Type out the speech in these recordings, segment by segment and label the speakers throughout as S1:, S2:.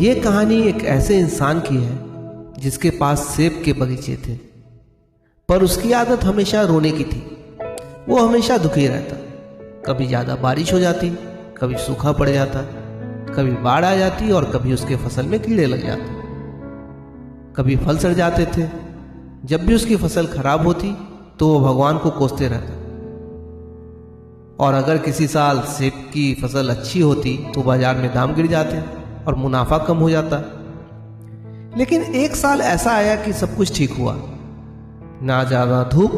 S1: ये कहानी एक ऐसे इंसान की है जिसके पास सेब के बगीचे थे, पर उसकी आदत हमेशा रोने की थी। वो हमेशा दुखी रहता। कभी ज़्यादा बारिश हो जाती, कभी सूखा पड़ जाता, कभी बाढ़ आ जाती और कभी उसके फसल में कीड़े लग जाते, कभी फल सड़ जाते थे। जब भी उसकी फसल खराब होती तो वो भगवान को कोसते रहता। और अगर किसी साल सेब की फसल अच्छी होती तो बाजार में दाम गिर जाते और मुनाफा कम हो जाता। लेकिन एक साल ऐसा आया कि सब कुछ ठीक हुआ। ना ज़्यादा धूप,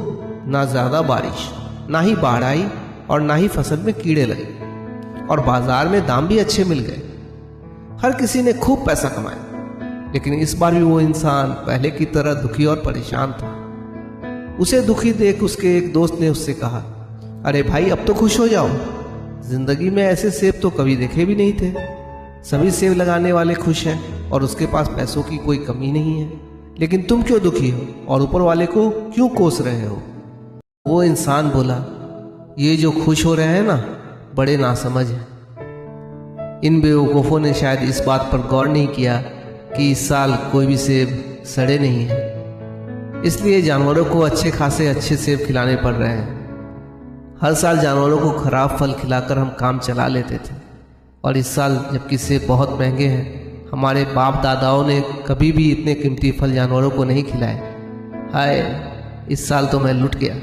S1: ना ज़्यादा बारिश, ना ही बाढ़ आई और ना ही फसल में कीड़े लगे, और बाजार में दाम भी अच्छे मिल गए। हर किसी ने खूब पैसा कमाया। लेकिन इस बार भी वो इंसान पहले की तरह दुखी और परेशान था। उसे दुखी देख उसके एक दोस्त ने उससे कहा, अरे भाई, अब तो खुश हो जाओ। जिंदगी में ऐसे सेब तो कभी देखे भी नहीं थे। सभी सेब लगाने वाले खुश हैं और उसके पास पैसों की कोई कमी नहीं है। लेकिन तुम क्यों दुखी हो और ऊपर वाले को क्यों कोस रहे हो? वो इंसान बोला, ये जो खुश हो रहे हैं ना, बड़े नासमझ हैं। इन बेवकूफ़ों ने शायद इस बात पर गौर नहीं किया कि इस साल कोई भी सेब सड़े नहीं हैं। इसलिए जानवरों को अच्छे सेब खिलाने पड़ रहे हैं। हर साल जानवरों को खराब फल खिलाकर हम काम चला लेते थे, और इस साल जबकि सेब बहुत महंगे हैं, हमारे बाप दादाओं ने कभी भी इतने कीमती फल जानवरों को नहीं खिलाए। हाय, इस साल तो मैं लुट गया।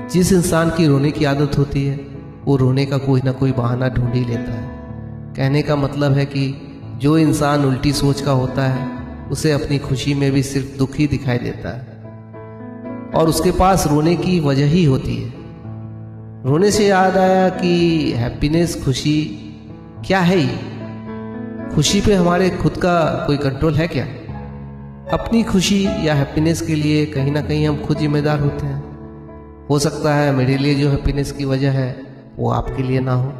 S1: जिस इंसान की रोने की आदत होती है वो रोने का कोई ना कोई बहाना ढूंढ ही लेता है। कहने का मतलब है कि जो इंसान उल्टी सोच का होता है उसे अपनी खुशी में भी सिर्फ दुख ही दिखाई देता है, और उसके पास रोने की वजह ही होती है। रोने से याद आया कि हैप्पीनेस, खुशी क्या है ये? खुशी पे हमारे खुद का कोई कंट्रोल है क्या? अपनी खुशी या हैप्पीनेस के लिए कहीं ना कहीं हम खुद जिम्मेदार होते हैं। हो सकता है मेरे लिए जो हैप्पीनेस की वजह है वो आपके लिए ना हो,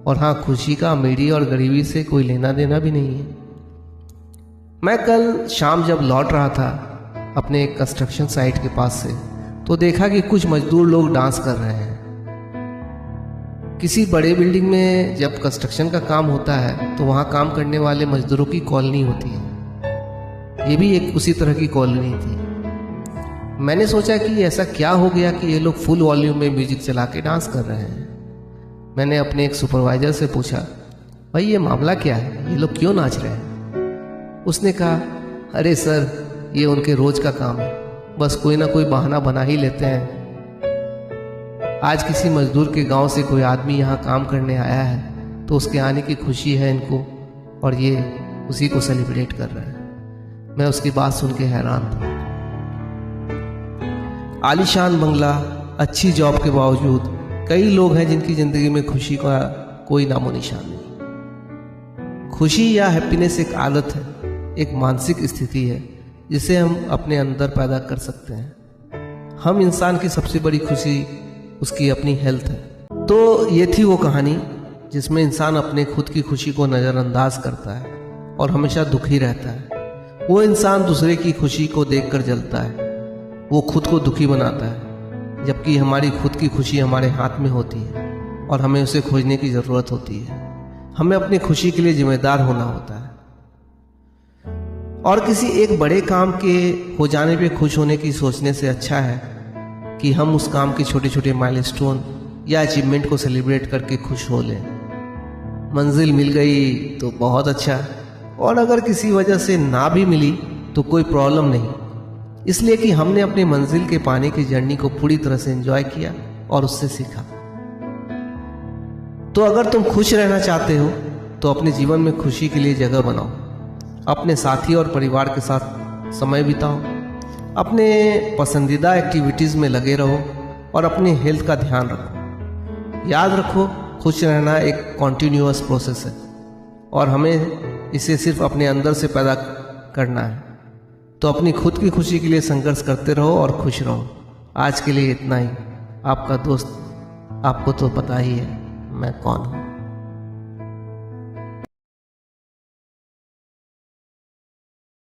S1: और हाँ, खुशी का अमीरी और गरीबी से कोई लेना देना भी नहीं है। मैं कल शाम जब लौट रहा था अपने एक कंस्ट्रक्शन साइट के पास से, तो देखा कि कुछ मजदूर लोग डांस कर रहे हैं। किसी बड़े बिल्डिंग में जब कंस्ट्रक्शन का काम होता है तो वहाँ काम करने वाले मजदूरों की कॉलोनी होती है। ये भी एक उसी तरह की कॉलोनी थी। मैंने सोचा कि ऐसा क्या हो गया कि ये लोग फुल वॉल्यूम में म्यूजिक चला के डांस कर रहे हैं। मैंने अपने एक सुपरवाइजर से पूछा, भाई ये मामला क्या है, ये लोग क्यों नाच रहे हैं? उसने कहा, अरे सर, ये उनके रोज का काम है, बस कोई ना कोई बहाना बना ही लेते हैं। आज किसी मजदूर के गांव से कोई आदमी यहाँ काम करने आया है तो उसके आने की खुशी है इनको, और ये उसी को सेलिब्रेट कर रहे हैं। मैं उसकी बात सुन के हैरान था। आलीशान बंगला, अच्छी जॉब के बावजूद कई लोग हैं जिनकी जिंदगी में खुशी का कोई नामो निशान नहीं। खुशी या हैप्पीनेस एक आदत है, एक मानसिक स्थिति है जिसे हम अपने अंदर पैदा कर सकते हैं। हम इंसान की सबसे बड़ी खुशी उसकी अपनी हेल्थ है। तो ये थी वो कहानी जिसमें इंसान अपने खुद की खुशी को नज़रअंदाज करता है और हमेशा दुखी रहता है। वो इंसान दूसरे की खुशी को देखकर जलता है, वो खुद को दुखी बनाता है, जबकि हमारी खुद की खुशी हमारे हाथ में होती है और हमें उसे खोजने की ज़रूरत होती है। हमें अपनी खुशी के लिए जिम्मेदार होना होता है, और किसी एक बड़े काम के हो जाने पे खुश होने की सोचने से अच्छा है कि हम उस काम के छोटे छोटे माइलस्टोन या अचीवमेंट को सेलिब्रेट करके खुश हो लें। मंजिल मिल गई तो बहुत अच्छा, और अगर किसी वजह से ना भी मिली तो कोई प्रॉब्लम नहीं, इसलिए कि हमने अपनी मंजिल के पाने की जर्नी को पूरी तरह से एंजॉय किया और उससे सीखा। तो अगर तुम खुश रहना चाहते हो तो अपने जीवन में खुशी के लिए जगह बनाओ। अपने साथी और परिवार के साथ समय बिताओ, अपने पसंदीदा एक्टिविटीज़ में लगे रहो और अपनी हेल्थ का ध्यान रखो। याद रखो, खुश रहना एक कॉन्टिन्यूअस प्रोसेस है और हमें इसे सिर्फ अपने अंदर से पैदा करना है। तो अपनी खुद की खुशी के लिए संघर्ष करते रहो और खुश रहो। आज के लिए इतना ही। आपका दोस्त, आपको तो पता ही है मैं कौन हूँ।